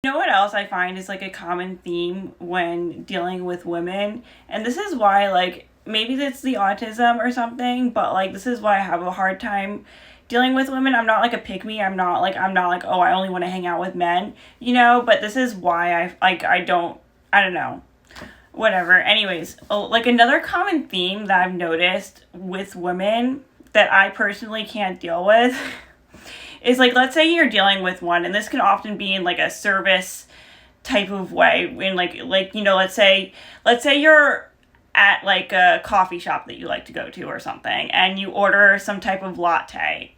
You know what else I find is like a common theme when dealing with women? And this is why, like, maybe it's the autism or something, but like, this is why I have a hard time dealing with women. I'm not like a pick me. I'm not like, oh, I only want to hang out with men, but this is why I don't know, whatever. Anyways, like another common theme that I've noticed with women that I personally can't deal with is like, let's say you're dealing with one, and this can often be in like a service type of way, in let's say you're at like a coffee shop that you like to go to or something, and you order some type of latte,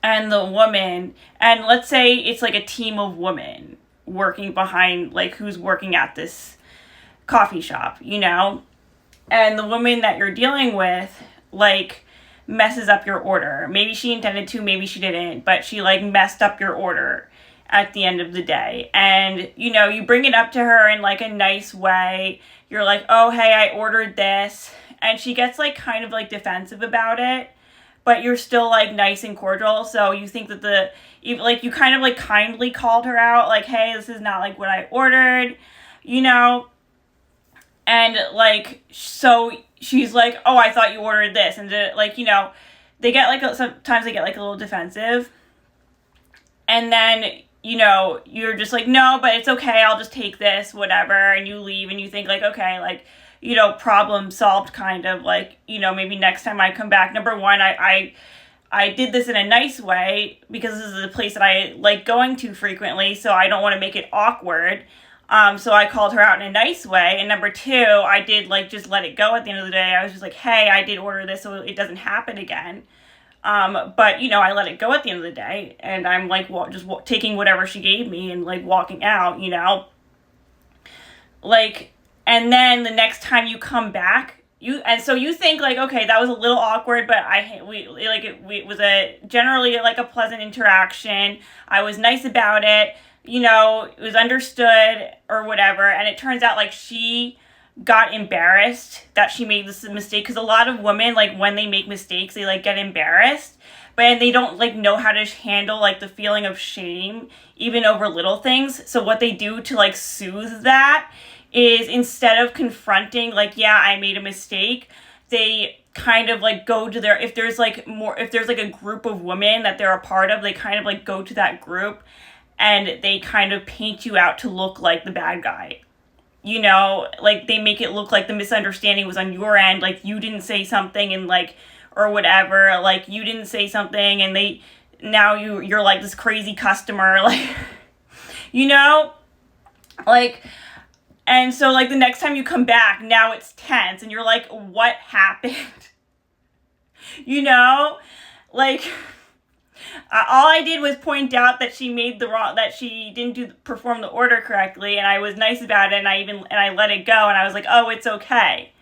and the woman, and let's say it's like a team of women working behind, like, who's working at this coffee shop, and the woman that you're dealing with, like, messes up your order. Maybe she intended to, maybe she didn't, but she like messed up your order at the end of the day. And you bring it up to her in like a nice way. You're like, "Oh, hey, I ordered this." And she gets like kind of like defensive about it, but you're still like nice and cordial. So you think that you kind of like kindly called her out, like, "Hey, this is not like what I ordered," you know? And like, so she's like, "Oh, I thought you ordered this." And they get like, sometimes they get like a little defensive. And then, you're just like, "No, but it's okay. I'll just take this, whatever." And you leave and you think like, okay, like, problem solved, kind of like, maybe next time I come back, number one, I did this in a nice way because this is a place that I like going to frequently, so I don't want to make it awkward. So I called her out in a nice way. And number two, I did like just let it go at the end of the day. I was just like, "Hey, I did order this so it doesn't happen again." But I let it go at the end of the day, and I'm like, taking whatever she gave me and like walking out, like, and then the next time you come back, so you think like, okay, that was a little awkward, but it was a generally like a pleasant interaction. I was nice about it. It was understood or whatever. And it turns out like she got embarrassed that she made this mistake. Because a lot of women, like, when they make mistakes, they like get embarrassed. But they don't like know how to handle like the feeling of shame, even over little things. So what they do to like soothe that is, instead of confronting like, "Yeah, I made a mistake," they kind of like go to if there's like a group of women that they're a part of, they kind of like go to that group, and they kind of paint you out to look like the bad guy. Like, they make it look like the misunderstanding was on your end, like you didn't say something, and like, or whatever, like you didn't say something, and now you're like this crazy customer, like, like, and so like the next time you come back, now it's tense, and you're like, "What happened?" Like, all I did was point out that that she didn't perform the order correctly, and I was nice about it, and I let it go, and I was like, "Oh, it's okay."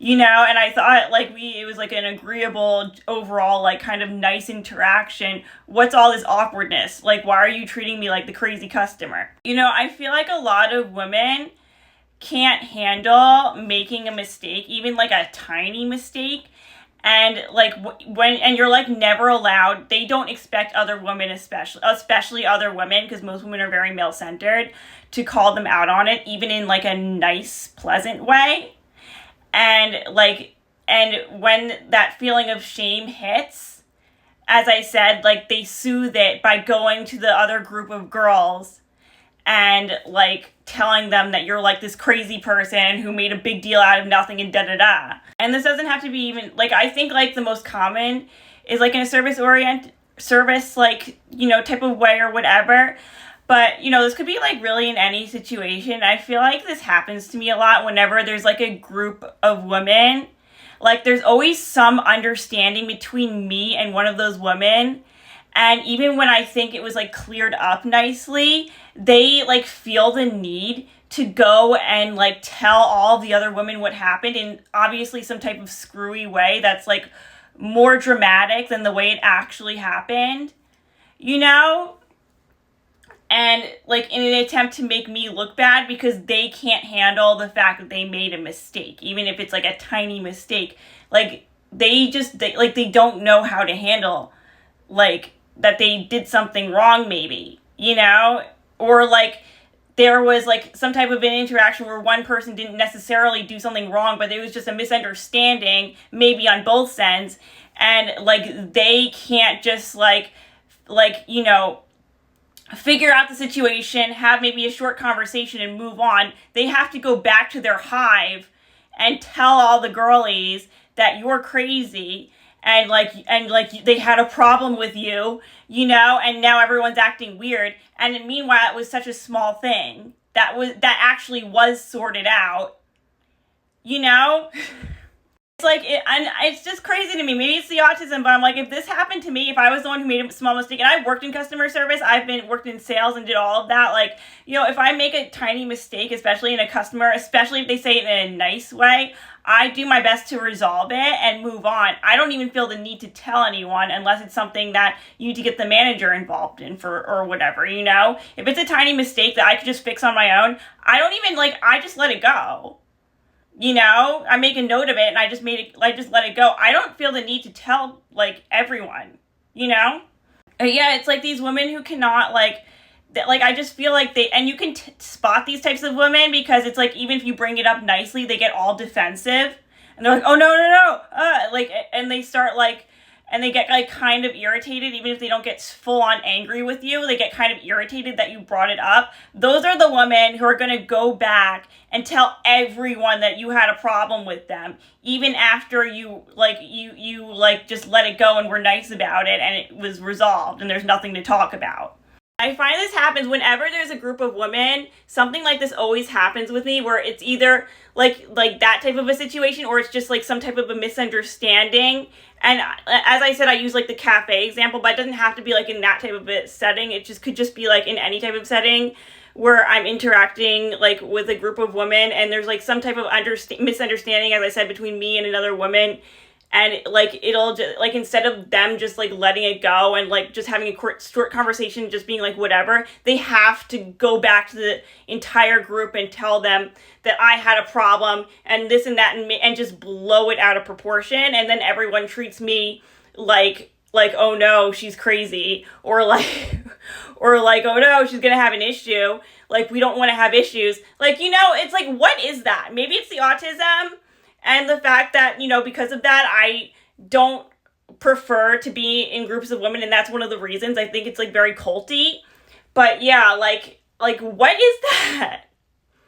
And I thought like it was like an agreeable overall, like, kind of nice interaction. What's all this awkwardness? Like, why are you treating me like the crazy customer? I feel like a lot of women can't handle making a mistake, even like a tiny mistake. And like and you're like never allowed, they don't expect other women, especially other women, because most women are very male centered, to call them out on it, even in like a nice, pleasant way. And when that feeling of shame hits, as I said, like, they soothe it by going to the other group of girls and like telling them that you're like this crazy person who made a big deal out of nothing and da da da. And this doesn't have to be even like, I think like the most common is like in a service like, type of way or whatever. But this could be like really in any situation. I feel like this happens to me a lot whenever there's like a group of women. Like, there's always some understanding between me and one of those women. And even when I think it was like cleared up nicely, they like feel the need to go and like tell all the other women what happened in obviously some type of screwy way that's like more dramatic than the way it actually happened, and like in an attempt to make me look bad, because they can't handle the fact that they made a mistake, even if it's like a tiny mistake. Like, they don't know how to handle like that they did something wrong, maybe, or like there was like some type of an interaction where one person didn't necessarily do something wrong, but it was just a misunderstanding, maybe on both ends, and like they can't just figure out the situation, have maybe a short conversation and move on. They have to go back to their hive and tell all the girlies that you're crazy, and they had a problem with you, and now everyone's acting weird. And meanwhile, it was such a small thing that actually was sorted out. And it's just crazy to me. Maybe it's the autism, but I'm like, if this happened to me, if I was the one who made a small mistake, and I've worked in customer service, worked in sales and did all of that, if I make a tiny mistake, especially in a customer, especially if they say it in a nice way, I do my best to resolve it and move on. I don't even feel the need to tell anyone unless it's something that you need to get the manager involved in or whatever, If it's a tiny mistake that I could just fix on my own, I just let it go. I make a note of it and I just let it go. I don't feel the need to tell everyone, Yeah, it's like these women who cannot I just feel like and you can spot these types of women because it's like, even if you bring it up nicely, they get all defensive and they're like, oh no, and they start and they get kind of irritated, even if they don't get full on angry with you. They get kind of irritated that you brought it up. Those are the women who are going to go back and tell everyone that you had a problem with them, even after you just let it go and were nice about it and it was resolved and there's nothing to talk about. I find this happens whenever there's a group of women. Something like this always happens with me, where it's either like that type of a situation, or it's just some type of a misunderstanding. And as I said, I use the cafe example, but it doesn't have to be in that type of a setting. It just could just be in any type of setting where I'm interacting with a group of women, and there's some type of misunderstanding, as I said, between me and another woman. And it'll just instead of them just letting it go and just having a short conversation, just being whatever, they have to go back to the entire group and tell them that I had a problem and this and that, and just blow it out of proportion. And then everyone treats me like, oh no, she's crazy, or or oh no, she's gonna have an issue. We don't want to have issues. It's what is that? Maybe it's the autism. And the fact that, because of that, I don't prefer to be in groups of women. And that's one of the reasons. I think it's very culty. But yeah, what is that?